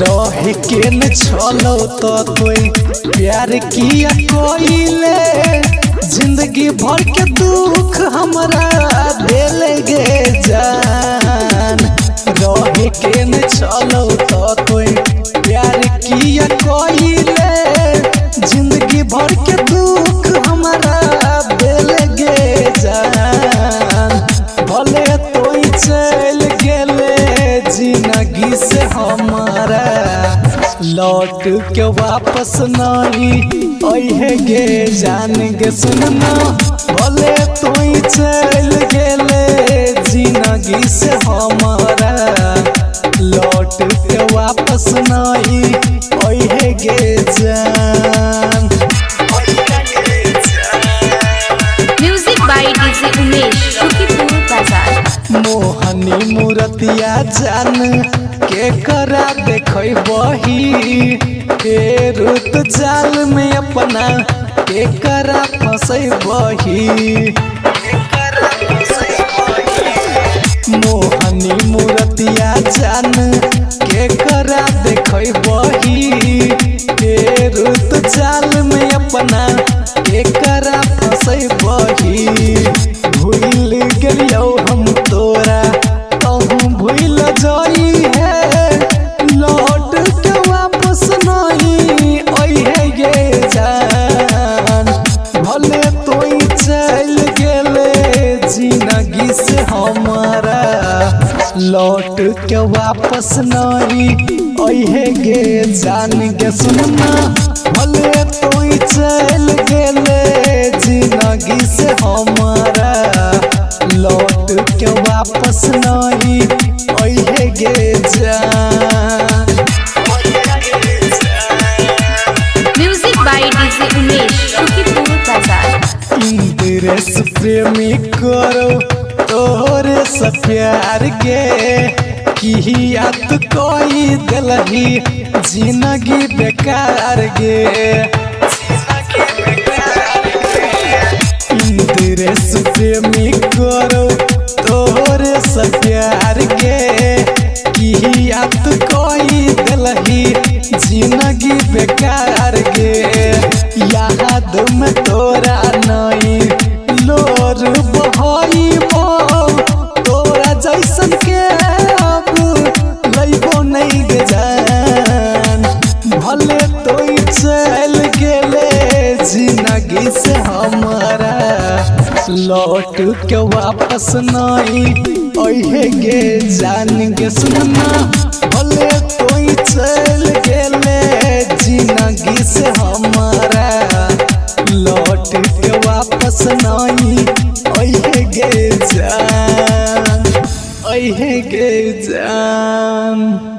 रहे के न छलो तो कोई प्यार किया कोइले जिंदगी भर के दुख हमरा देले गे जान। रहे के न छलो तो कोई प्यार किया कोइले जिंदगी भर के दुख हमरा देले गे जान। भले तोई चल गेले जिंदगी से हमारा लौट के वापस नहीं अहे गे जान गे सुनना। भले तोई चल गेले जिंदगी से हमारा लौट के वापस नहीं अहे गे जान। Music by DJ Umesh Shukipur Bazar. मोहनी मूर्तिया जान के करा देखई बही के रुत जाल में अपना के करा फंसई बही। मोहनी मूर्तिया जान के करा देखई बही के रुत जाल में अपना के करा फंसई बही। भूल गेलियो हम तोरा कहूँ भूल जाई है लौट के वापस नहीं अहे गे जान। भले तोई चल गेले जिंदगी से हमारा लौट के वापस नहीं अहे गे जान गे सुनना। भले तोई चल गेले जिंदगी से हमारा लौट के वापस नहीं अहे गे जान। Music by DJ Umesh Shukipur Bazar. Indresh प्रेमी करो तोरे से प्यार गे किया तू कोई दिलही जिंदगी बेकार गे। इंद्रेश प्रेमी करो तोरे से प्यार गे किया तू कोई दिलही जिंदगी बेकार गे। याद में तोरा नहीं लोर बहई तोरा जैसन के अब लइबो नहीं गे जान। भले तोई चल गेले जिंदगी से हमारा लौट के वापस नहीं अहे गे जान गे सुनना। भले तोई चल गेले जिंदगी से हमारा लौट के वापस नहीं अहे गे जान अहे गे जान।